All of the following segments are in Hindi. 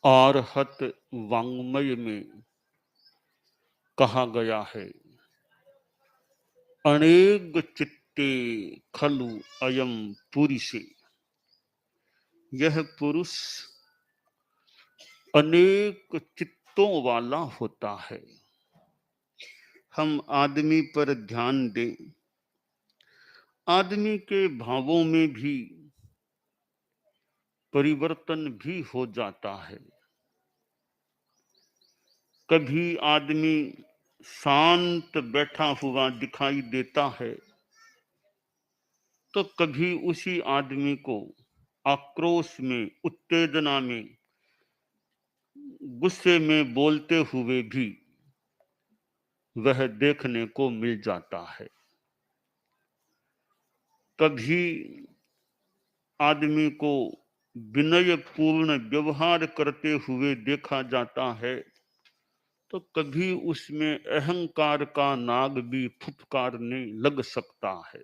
आरहत वाङ्मय में कहा गया है, अनेक चित्ते खलु अयम पुरुषे। यह पुरुष अनेक चित्तों वाला होता है। हम आदमी पर ध्यान दें, आदमी के भावों में भी परिवर्तन भी हो जाता है। कभी आदमी शांत बैठा हुआ दिखाई देता है, तो कभी उसी आदमी को आक्रोश में, उत्तेजना में, गुस्से में बोलते हुए भी वह देखने को मिल जाता है। कभी आदमी को विनयपूर्ण व्यवहार करते हुए देखा जाता है, तो कभी उसमें अहंकार का नाग भी फुफकारने लग सकता है।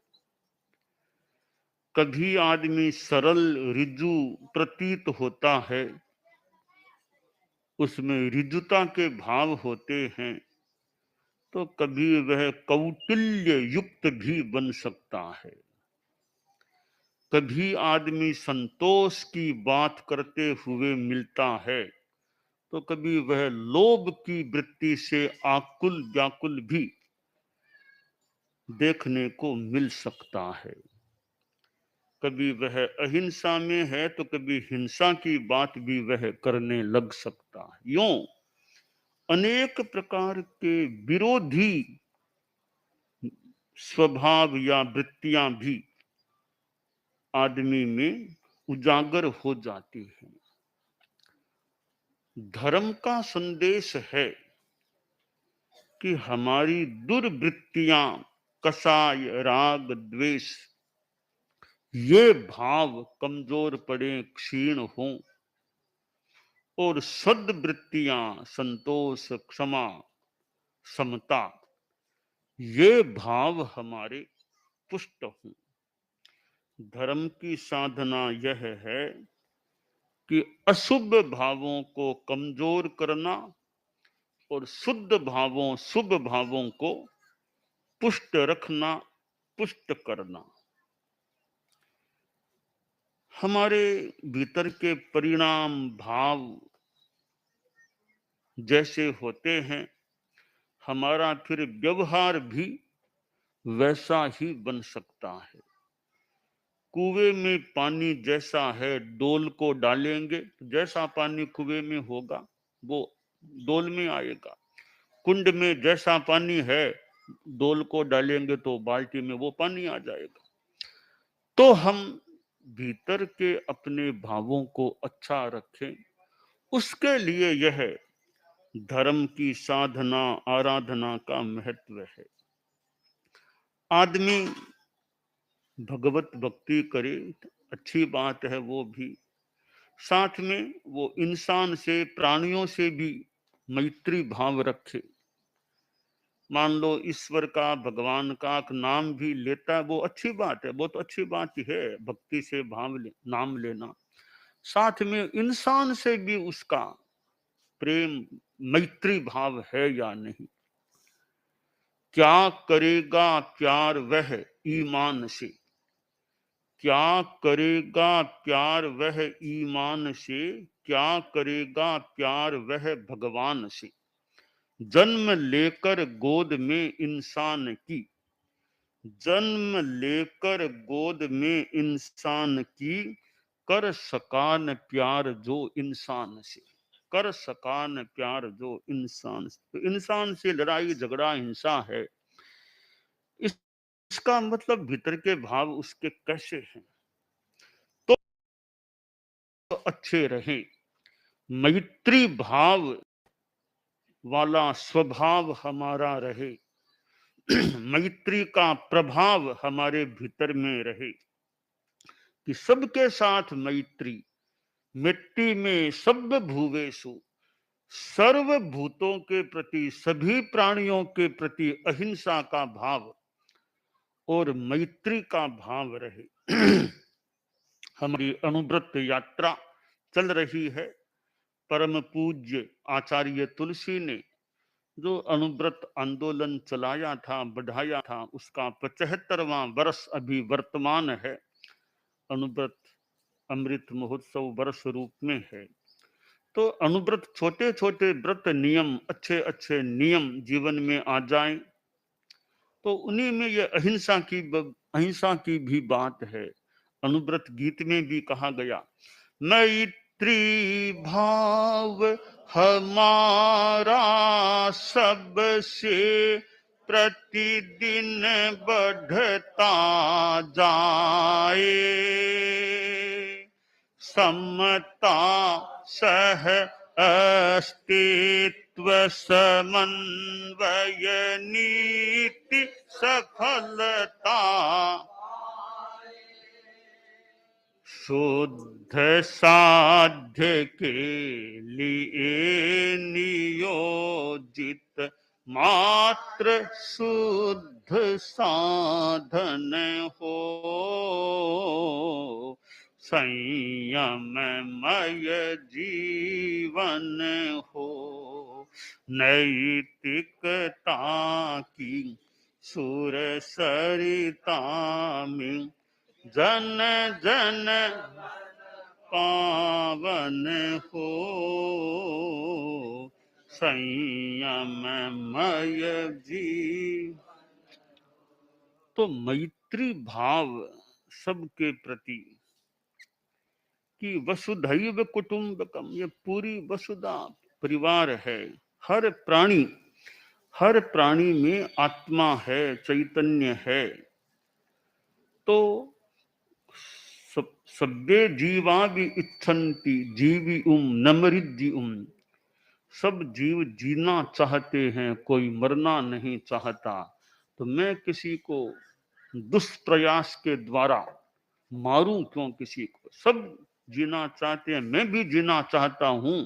कभी आदमी सरल ऋजु प्रतीत होता है, उसमें ऋजुता के भाव होते हैं, तो कभी वह कौटिल्य युक्त भी बन सकता है। कभी आदमी संतोष की बात करते हुए मिलता है, तो कभी वह लोभ की वृत्ति से आकुल व्याकुल भी देखने को मिल सकता है। कभी वह अहिंसा में है, तो कभी हिंसा की बात भी वह करने लग सकता है। यूं अनेक प्रकार के विरोधी स्वभाव या वृत्तियां भी आदमी में उजागर हो जाती हैं। धर्म का संदेश है कि हमारी दुर्वृत्तियां, कसाय, राग, द्वेष, ये भाव कमजोर पड़े, क्षीण हों, और सद्वृत्तियां, संतोष, क्षमा, समता, ये भाव हमारे पुष्ट हों। धर्म की साधना यह है कि अशुभ भावों को कमजोर करना और शुद्ध भावों, शुभ भावों को पुष्ट रखना, पुष्ट करना। हमारे भीतर के परिणाम, भाव जैसे होते हैं, हमारा फिर व्यवहार भी वैसा ही बन सकता है। कुएं में पानी जैसा है, डोल को डालेंगे तो जैसा पानी कुएं में होगा वो डोल में आएगा। कुंड में जैसा पानी है, डोल को डालेंगे तो बाल्टी में वो पानी आ जाएगा। तो हम भीतर के अपने भावों को अच्छा रखें, उसके लिए यह धर्म की साधना, आराधना का महत्व है। आदमी भगवत भक्ति करे, अच्छी बात है, वो भी साथ में वो इंसान से, प्राणियों से भी मैत्री भाव रखे। मान लो ईश्वर का, भगवान का नाम भी लेता है, वो अच्छी बात है, वो तो अच्छी बात है, भक्ति से नाम लेना। साथ में इंसान से भी उसका प्रेम, मैत्री भाव है या नहीं। क्या करेगा प्यार वह ईमान से, क्या करेगा प्यार वह ईमान से, क्या करेगा प्यार वह भगवान से। जन्म लेकर गोद में इंसान की, जन्म लेकर गोद में इंसान की, कर सकान प्यार जो इंसान से, कर सकान प्यार जो इंसान से। तो इंसान से लड़ाई झगड़ा हिंसा है, इसका मतलब भीतर के भाव उसके कैसे हैं, तो अच्छे रहे। मैत्री भाव वाला स्वभाव हमारा रहे, मैत्री का प्रभाव हमारे भीतर में रहे, कि सबके साथ मैत्री। मिट्टी में सब भूवेशु, सर्वभूतों के प्रति, सभी प्राणियों के प्रति अहिंसा का भाव और मैत्री का भाव रहे। हमारी अनुव्रत यात्रा चल रही है, परम पूज्य आचार्य तुलसी ने जो अनुव्रत आंदोलन चलाया था, बढ़ाया था, उसका 75वां वर्ष अभी वर्तमान है। अनुव्रत अमृत महोत्सव वर्ष रूप में है। तो अनुव्रत छोटे छोटे व्रत नियम, अच्छे अच्छे नियम जीवन में आ जाएं, तो उन्हीं में ये अहिंसा की भी बात है। अनुव्रत गीत में भी कहा गया, मैत्री भाव हमारा सबसे प्रतिदिन बढ़ता जाए, समता सह अस्तित्व समन्वय नीति सफलता, शुद्ध साध्य के लिए नियोजित मात्र शुद्ध साधन हो, संयममय जीवन हो, नैतिकता की सुर सरिता में जन जन पावन हो, संयममय जीव। तो मैत्री भाव सबके प्रति कि वसुधैव कुटुंबकम, ये पूरी वसुधा परिवार है। हर प्राणी में आत्मा है, चैतन्य है। तो सब्बे जीवा भी इच्छन्ति जीवी नमृद्धि सब जीव जीना चाहते हैं, कोई मरना नहीं चाहता। तो मैं किसी को दुष्प्रयास के द्वारा मारूं क्यों किसी को? सब जीना चाहते हैं, मैं भी जीना चाहता हूं।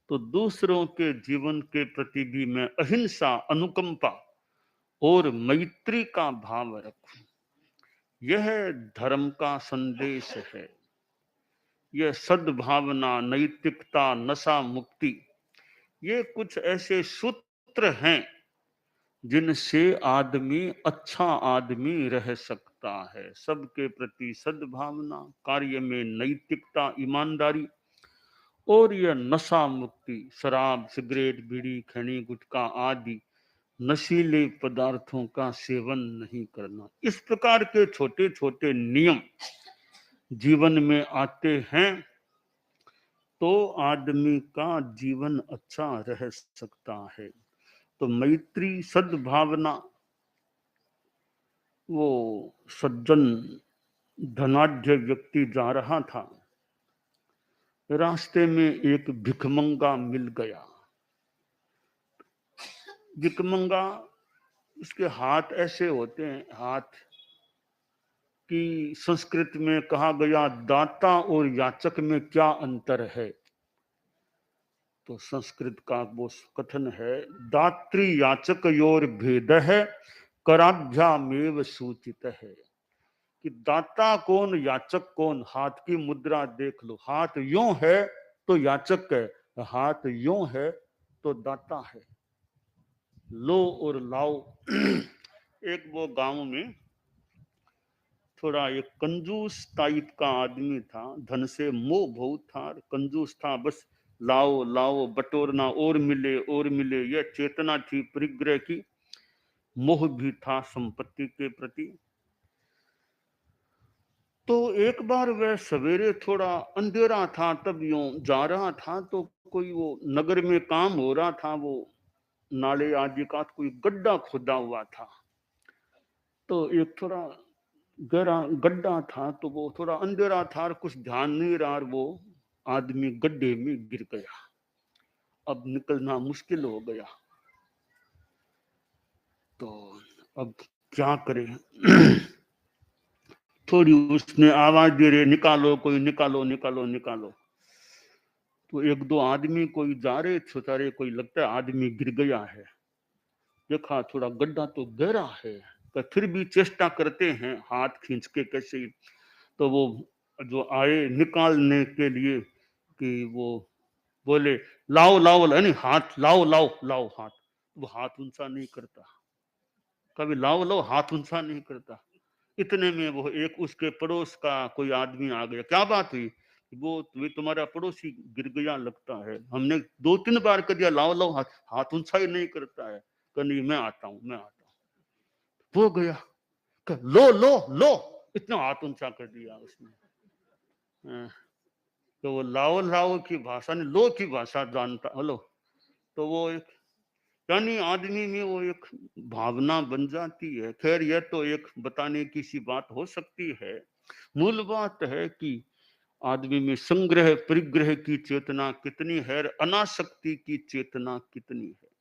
तो दूसरों के जीवन के प्रति भी मैं अहिंसा, अनुकंपा और मैत्री का भाव रखूं। यह धर्म का संदेश है। यह सद्भावना, नैतिकता, नशा मुक्ति, ये कुछ ऐसे सूत्र हैं जिनसे आदमी अच्छा आदमी रह सकता है। सबके प्रति सद्भावना, कार्य में नैतिकता, ईमानदारी, और यह नशा मुक्ति, शराब, सिगरेट, बीड़ी, खैनी, गुटखा आदि नशीले पदार्थों का सेवन नहीं करना। इस प्रकार के छोटे छोटे नियम जीवन में आते हैं तो आदमी का जीवन अच्छा रह सकता है। तो मैत्री, सद्भावना, वो सज्जन धनाढ्य व्यक्ति जा रहा था, रास्ते में एक भिखमंगा मिल गया। भिखमंगा, इसके हाथ ऐसे होते हैं, हाथ की संस्कृत में कहा गया दाता और याचक में क्या अंतर है? तो संस्कृत का वो कथन है, दात्री याचक योर भेद है, कराभ्यामेव सूचित है। कि दाता कौन, याचक कौन? हाथ की मुद्रा देख लो, हाथ यूं है तो याचक है, हाथ यूं है तो दाता है। लो और लाओ। एक वो गांव में थोड़ा एक कंजूस टाइप का आदमी था, धन से मोह बहुत था, कंजूस था, बस लाओ लाओ बटोरना, और मिले और मिले, यह चेतना थी परिग्रह की। मोह भी था संपत्ति के प्रति। तो एक बार वह सवेरे, थोड़ा अंधेरा था, तब यूं जा रहा था, तो कोई वो नगर में काम हो रहा था, वो नाले आदि का कोई गड्ढा खोदा हुआ था। तो एक थोड़ा गहरा गड्ढा था, तो वो थोड़ा अंधेरा था और कुछ ध्यान नहीं रहा, और वो आदमी गड्ढे में गिर गया। अब निकलना मुश्किल हो गया। तो अब क्या करे? थोड़ी उसने आवाज दे रहे, निकालो कोई, निकालो निकालो निकालो। तो एक दो आदमी कोई जा रहे छुटारे, कोई लगता है आदमी गिर गया है। देखा थोड़ा गड्ढा तो गहरा है, पर फिर भी चेष्टा करते हैं हाथ खींच के कैसे। तो वो जो आए निकालने के लिए, कि वो बोले लाओ लाओ, नहीं हाथ लाओ लाओ लाओ हाथ, वो हाथ ऊंचा नहीं करता, कभी लाओ लाओ हाथ ऊंचा नहीं करता। इतने में वो एक उसके पड़ोस का कोई आदमी आ गया, क्या बात हुई? वो तुम्हारा पड़ोसी गिर गया लगता है, हमने 2-3 बार कर दिया लाओ लाओ हाथ, हाथ ऊंचा ही नहीं करता है। नहीं मैं आता हूँ, मैं आता हूँ। वो गया, लो लो लो, इतना हाथ ऊंचा कर दिया उसने। हाँ, तो वो लाओ लाओ की भाषा ने लो की भाषा जानता, हेलो। तो वो एक, यानी आदमी में वो एक भावना बन जाती है। खैर यह तो एक बताने की सी बात हो सकती है। मूल बात है कि आदमी में संग्रह परिग्रह की चेतना कितनी है, अनासक्ति की चेतना कितनी है।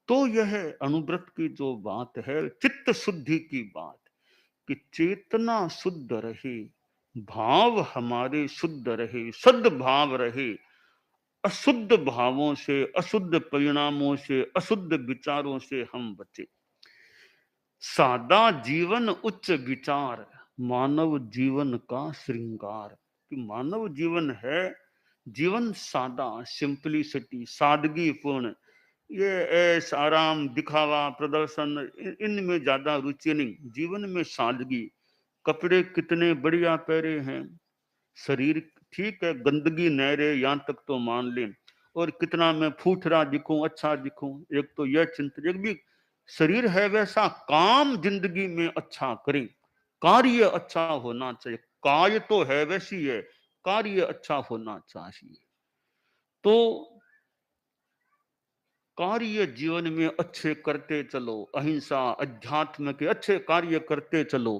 तो यह अनुव्रत की जो बात है, चित्त शुद्धि की बात, कि चेतना शुद्ध रहे, भाव हमारे शुद्ध रहे, सद्भाव रहे, अशुद्ध भावों से, अशुद्ध परिणामों से, अशुद्ध विचारों से हम बचे। सादा जीवन उच्च विचार, मानव जीवन का श्रृंगार। कि मानव जीवन है जीवन सादा, सिंपलिसिटी, सादगी पूर्ण। ये ऐश आराम दिखावा प्रदर्शन इनमें ज्यादा रुचि नहीं, जीवन में सादगी। कपड़े कितने बढ़िया पहरे हैं, शरीर ठीक है, गंदगी न रहे यहाँ तक तो मान लें, और कितना मैं फूटरा दिखूं, अच्छा दिखूं, एक तो यह चिंतन। एक भी शरीर है वैसा, काम जिंदगी में अच्छा करें, कार्य अच्छा होना चाहिए। काय तो है वैसी है, कार्य अच्छा होना चाहिए। तो कार्य जीवन में अच्छे करते चलो, अहिंसा अध्यात्म के अच्छे कार्य करते चलो।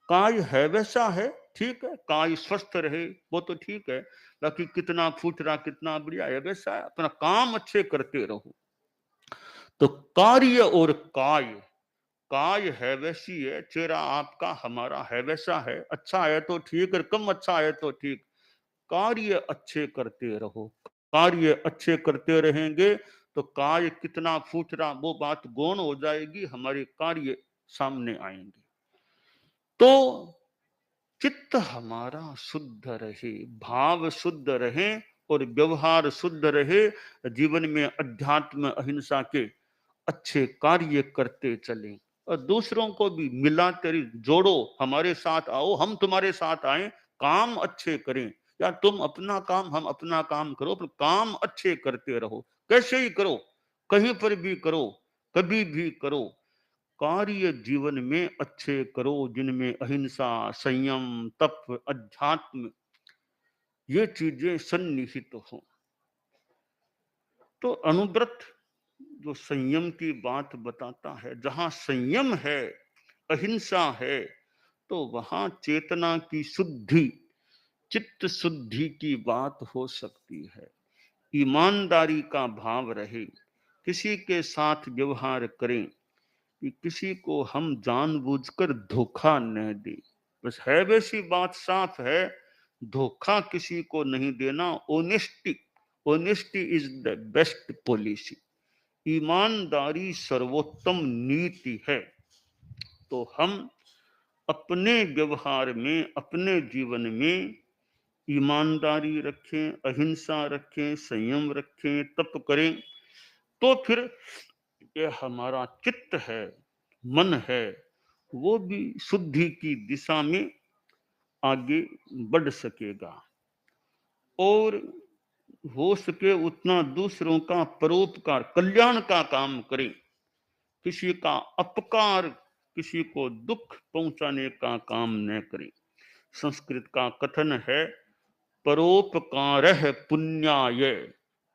काय है वैसा है, ठीक है, काय स्वस्थ रहे वो तो ठीक है, बाकी कितना फूट रहा कितना बढ़िया है वैसा है, अपना काम अच्छे करते रहो। तो कार्य और काय, काय है वैसी है, चेहरा आपका हमारा है वैसा है, अच्छा है तो ठीक और कम अच्छा है तो ठीक। कार्य अच्छे करते रहो, कार्य अच्छे करते रहेंगे तो काय कितना फूट रहा वो बात गौण हो जाएगी, हमारे कार्य सामने आएंगे। तो चित्त हमारा शुद्ध रहे, भाव शुद्ध रहे और व्यवहार शुद्ध रहे, जीवन में अध्यात्म अहिंसा के अच्छे कार्य करते चले, और दूसरों को भी मिला तेरी जोड़ो, हमारे साथ आओ, हम तुम्हारे साथ आए, काम अच्छे करें। या तुम अपना काम हम अपना काम करो, पर काम अच्छे करते रहो, कैसे ही करो, कहीं पर भी करो, कभी भी करो, कार्य जीवन में अच्छे करो जिनमें अहिंसा संयम तप अध्यात्म ये चीजें सन्निहित हो। तो अनुव्रत जो संयम की बात बताता है, जहां संयम है, अहिंसा है, तो वहां चेतना की शुद्धि, चित्त शुद्धि की बात हो सकती है। ईमानदारी का भाव रहे, किसी के साथ व्यवहार करें कि किसी को हम जानबूझकर धोखा न दे, बस है वैसी बात साफ है, धोखा किसी को नहीं देना। Honesty, honesty is the best policy, ईमानदारी सर्वोत्तम नीति है। तो हम अपने व्यवहार में, अपने जीवन में ईमानदारी रखें, अहिंसा रखें, संयम रखें, तप करें, तो फिर ये हमारा चित्त है, मन है, वो भी शुद्धि की दिशा में आगे बढ़ सकेगा, और हो सके उतना दूसरों का परोपकार, कल्याण का काम करें, किसी का अपकार, किसी को दुख पहुंचाने का काम न करें। संस्कृत का कथन है, परोपकारः पुण्याय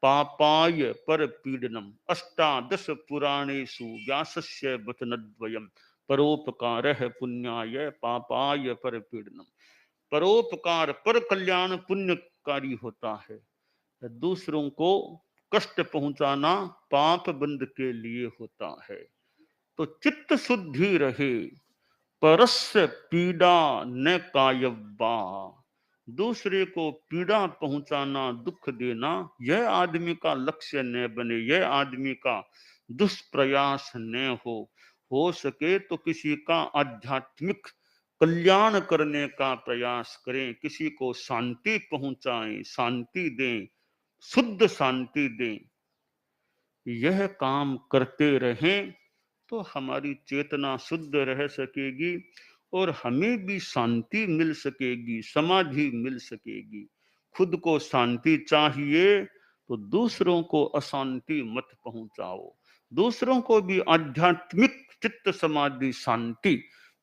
पापाय परपीडनम, अष्टादश पुराणेषु व्यासस्य वचनद्वयम्। परोपकारः पुण्याय पापाय परपीडनम, परोपकार पर कल्याण पुण्यकारी होता है, दूसरों को कष्ट पहुंचाना पाप बंद के लिए होता है। तो चित्त शुद्धि रहे, परस्य पीड़ा न कायव्वा, दूसरे को पीड़ा पहुंचाना, दुख देना, यह आदमी का लक्ष्य न बने, यह आदमी का दुष्प्रयास न हो सके तो किसी का आध्यात्मिक कल्याण करने का प्रयास करें, किसी को शांति पहुंचाएं, शांति दें, शुद्ध शांति दें, यह काम करते रहें तो हमारी चेतना शुद्ध रह सकेगी और हमें भी शांति मिल सकेगी, समाधि मिल सकेगी। खुद को शांति चाहिए तो दूसरों को अशांति मत पहुंचाओ, दूसरों को भी आध्यात्मिक चित्त समाधि शांति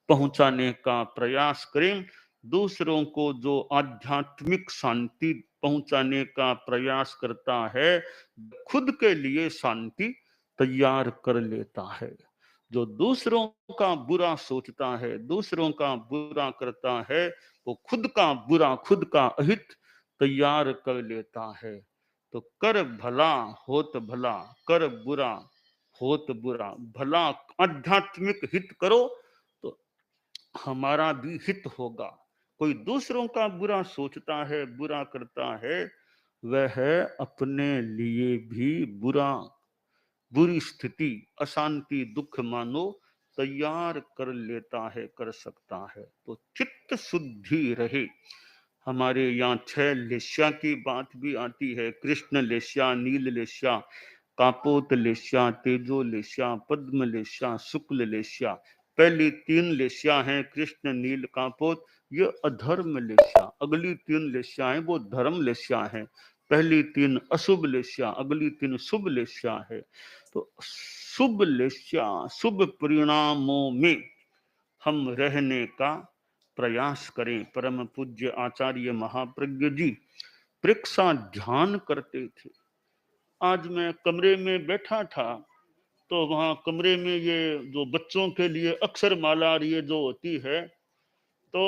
पहुंचाने का प्रयास करें। दूसरों को जो आध्यात्मिक शांति पहुंचाने का प्रयास करता है, खुद के लिए शांति तैयार कर लेता है। जो दूसरों का बुरा सोचता है, दूसरों का बुरा करता है, वो खुद का बुरा, खुद का अहित तैयार कर लेता है। तो कर भला होत भला, कर बुरा होत बुरा। भला आध्यात्मिक हित करो तो हमारा भी हित होगा। कोई दूसरों का बुरा सोचता है, बुरा करता है, वह अपने लिए भी बुरी स्थिति, अशांति, दुख मानो तैयार कर लेता है, कर सकता है। तो चित्त शुद्धि रहे। हमारे यहाँ 6 लेस्या की बात भी आती है। कृष्ण लेस्या, नील लेस्या, कापोत लेस्या, तेजो लेस्या, पद्म लेस्या, शुक्ल लेस्या। पहली 3 लेस्या हैं कृष्ण, नील, कापोत, ये अधर्म लेस्या। अगली 3 लेस्या हैं वो धर्म लेस्या हैं। पहली 3 अशुभ लेस्या, अगली 3 शुभ लेस्या है। तो शुभ लेस्या, शुभ परिणामों में हम रहने का प्रयास करें। परम पूज्य आचार्य महाप्रज्ञ जी परीक्षा ध्यान करते थे। आज मैं कमरे में बैठा था तो वहां कमरे में ये जो बच्चों के लिए अक्षर माला ये जो होती है, तो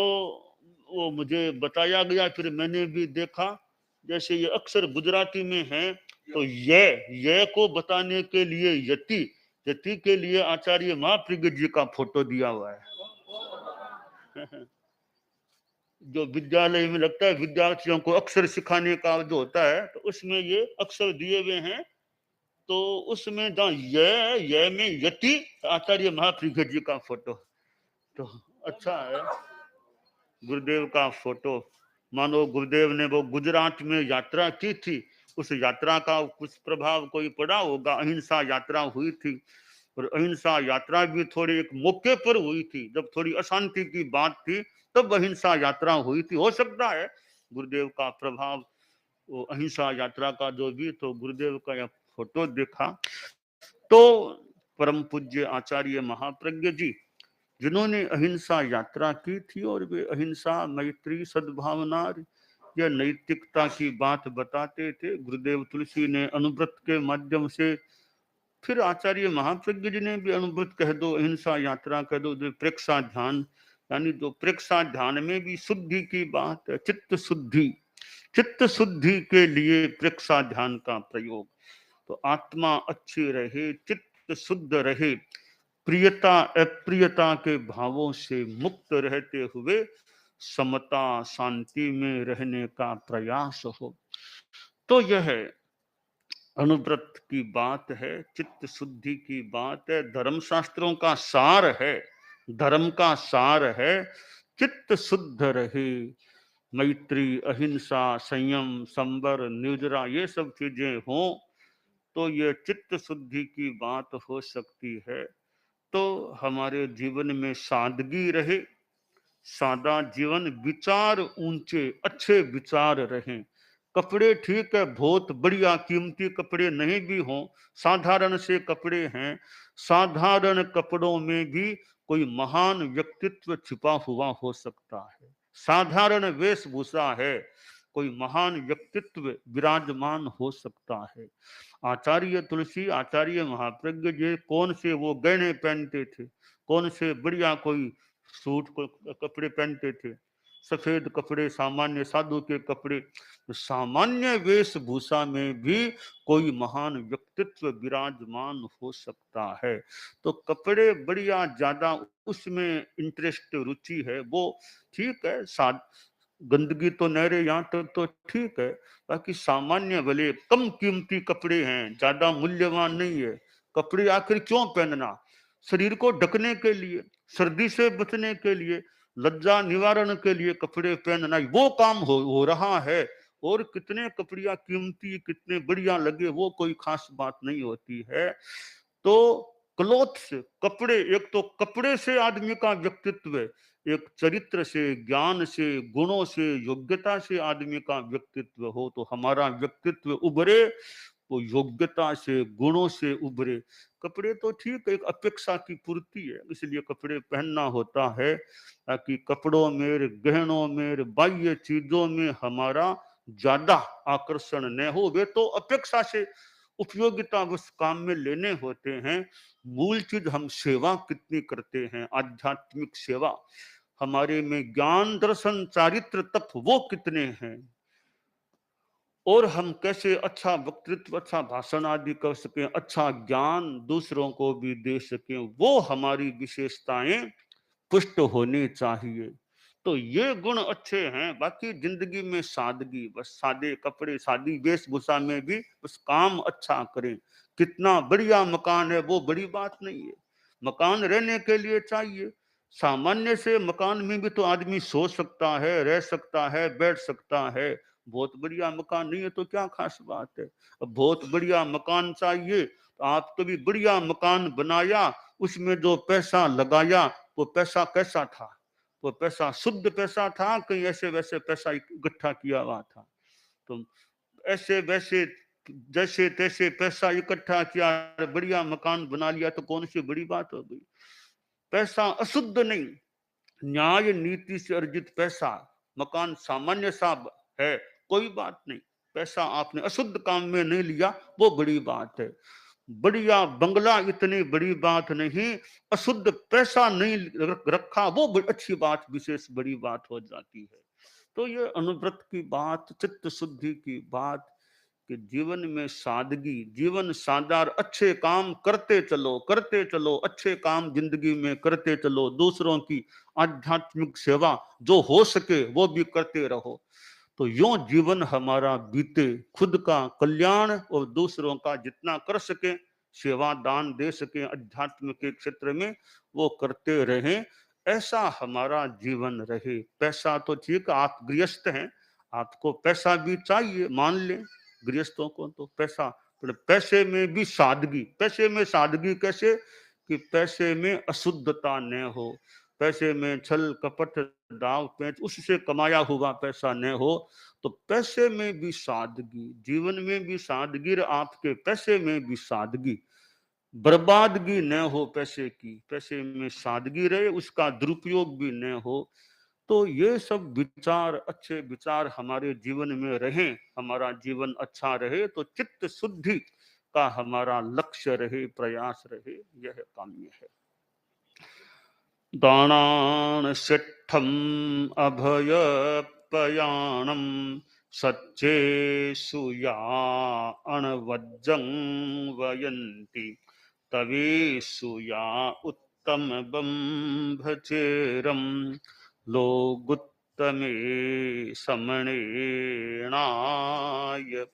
वो मुझे बताया गया, फिर मैंने भी देखा। जैसे ये अक्षर गुजराती में है तो ये को बताने के लिए यति, यति के लिए आचार्य महाप्रज्ञ जी का फोटो दिया हुआ है। जो विद्यालय में लगता है विद्यार्थियों को अक्षर सिखाने का जो होता है, तो उसमें ये अक्षर दिए हुए हैं। तो उसमें जहाँ ये में यति, आचार्य महाप्रज्ञ जी का फोटो। तो अच्छा है, गुरुदेव का फोटो। मानो गुरुदेव ने वो गुजरात में यात्रा की थी, उस यात्रा का कुछ प्रभाव कोई पड़ा होगा। अहिंसा यात्रा हुई थी और अहिंसा यात्रा भी थोड़ी एक मौके पर हुई थी, जब थोड़ी अशांति की बात थी, तब अहिंसा यात्रा हुई थी। हो सकता है गुरुदेव का प्रभाव वो अहिंसा यात्रा का जो भी। तो गुरुदेव का यह फोटो देखा तो परम पूज्य आचार्य महाप्रज्ञ जी जिन्होंने अहिंसा यात्रा की थी और वे अहिंसा, मैत्री, सद्भावना या नैतिकता की बात बताते थे। गुरुदेव तुलसी ने अनुव्रत के माध्यम से, फिर आचार्य महाप्रज्ञ जी ने भी अनुव्रत कह दो, अहिंसा यात्रा कह दो, प्रेक्षा ध्यान, यानी जो प्रेक्षा ध्यान में भी शुद्धि की बात है, चित्त शुद्धि, चित्त शुद्धि के लिए प्रेक्षा ध्यान का प्रयोग। तो आत्मा अच्छी रहे, चित्त शुद्ध रहे, प्रियता अप्रियता के भावों से मुक्त रहते हुए समता शांति में रहने का प्रयास हो, तो यह अनुव्रत की बात है, चित्त शुद्धि की बात है, धर्म शास्त्रों का सार है, धर्म का सार है। चित्त शुद्ध रहे, मैत्री, अहिंसा, संयम, संबर, निर्जरा, ये सब चीजें हों तो ये चित्त शुद्धि की बात हो सकती है। तो हमारे जीवन में सादगी रहे, सादा जीवन, विचार ऊंचे अच्छे विचार रहें। कपड़े ठीक है, बहुत बढ़िया कीमती कपड़े नहीं भी हों, साधारण से कपड़े हैं, साधारण कपड़ों में भी कोई महान व्यक्तित्व छिपा हुआ हो सकता है। साधारण वेशभूषा है, कोई महान व्यक्तित्व विराजमान हो सकता है। आचार्य तुलसी, आचार्य महाप्रज्ञ जी कौन से वो गहने पहनते थे, कौन से बढ़िया कोई सूट को कपड़े पहनते थे, सफेद कपड़े, सामान्य साधु के कपड़े। तो सामान्य वेशभूषा में भी कोई महान व्यक्तित्व विराजमान हो सकता है। तो कपड़े बढ़िया, ज्यादा उसमें इंटरेस्ट, रुचि है, वो ठीक है। गंदगी तो न रहे यहाँ तक तो ठीक है। बाकी सामान्य भले कम कीमती कपड़े हैं, ज्यादा मूल्यवान नहीं है। कपड़े आखिर क्यों पहनना? शरीर को ढकने के लिए, सर्दी से बचने के लिए, लज्जा निवारण के लिए कपड़े पहनना, वो काम हो रहा है। और कितने कपड़िया कीमती, कितने बढ़िया लगे, वो कोई खास बात नहीं होती है। तो क्लोथ से, कपड़े, एक तो कपड़े से आदमी का व्यक्तित्व, एक चरित्र से, ज्ञान से, गुणों से, योग्यता से आदमी का व्यक्तित्व हो। तो हमारा व्यक्तित्व उभरे वो योग्यता से, गुणों से उभरे। कपड़े तो ठीक है, एक अपेक्षा की पूर्ति है, इसलिए कपड़े पहनना होता है, ताकि कपड़ों में, गहनों में, बाह्य चीजों में हमारा ज्यादा आकर्षण न हो। वे तो अपेक्षा से उपयोगिता उस काम में लेने होते हैं। मूल चीज हम सेवा कितनी करते हैं, आध्यात्मिक सेवा, हमारे में ज्ञान दर्शन चारित्र तप वो कितने हैं, और हम कैसे अच्छा वक्तृत्व, अच्छा भाषण आदि कर सकें, अच्छा ज्ञान दूसरों को भी दे सकें, वो हमारी विशेषताएं पुष्ट होनी चाहिए। तो ये गुण अच्छे हैं। बाकी जिंदगी में सादगी, बस सादे कपड़े, सादी वेशभूषा में भी बस काम अच्छा करें। कितना बढ़िया मकान है वो बड़ी बात नहीं है, मकान रहने के लिए चाहिए। सामान्य से मकान में भी तो आदमी सो सकता है, रह सकता है, बैठ सकता है। बहुत बढ़िया मकान नहीं है तो क्या खास बात है। अब बहुत बढ़िया मकान चाहिए तो आप कभी बढ़िया मकान बनाया, उसमें जो पैसा लगाया वो पैसा कैसा था? वो पैसा शुद्ध पैसा था, कहीं ऐसे वैसे पैसा इकट्ठा किया हुआ था? तो ऐसे वैसे जैसे तैसे पैसा इकट्ठा किया, बढ़िया मकान बना लिया तो कौन सी बड़ी बात हो गई? पैसा अशुद्ध नहीं, न्याय नीति से अर्जित पैसा, मकान सामान्य सा है, कोई बात नहीं। पैसा आपने अशुद्ध काम में नहीं लिया, वो बड़ी बात है। बढ़िया बंगला इतनी बड़ी बात नहीं, अशुद्ध पैसा नहीं रखा, वो अच्छी बात, विशेष बड़ी बात हो जाती है। तो ये अनुव्रत की बात, चित्त शुद्धि की बात, कि जीवन में सादगी, जीवन सादार, अच्छे काम करते चलो, अच्छे काम जिंदगी में करते चलो, दूसरों की आध्यात्मिक सेवा जो हो सके वो भी करते रहो। तो यूं जीवन हमारा बीते, खुद का कल्याण और दूसरों का जितना कर सके, सेवा दान दे सके अध्यात्म के क्षेत्र में, वो करते रहें, ऐसा हमारा जीवन रहे। पैसा तो ठीक, आप गृहस्थ हैं, आपको पैसा भी चाहिए, मान लें, गृहस्थों को तो पैसा, पर पैसे में भी सादगी। पैसे में सादगी कैसे? कि पैसे में अशुद्धता न हो, पैसे में छल कपट दाव पेच उससे कमाया हुआ पैसा न हो। तो पैसे में भी सादगी, जीवन में भी सादगी, आपके पैसे में भी सादगी, बर्बादगी न हो पैसे की, पैसे में सादगी रहे, उसका दुरुपयोग भी न हो। तो ये सब विचार, अच्छे विचार हमारे जीवन में रहें, हमारा जीवन अच्छा रहे, तो चित्त शुद्धि का हमारा लक्ष्य रहे, प्रयास रहे, यह काम्य है। दानान् सिद्धम् अभयपयाणम् सच्चेषु या अणवज्जं वयन्ति तवेषु या उत्तमं भचेरं लोगुत्तमे समणेनाय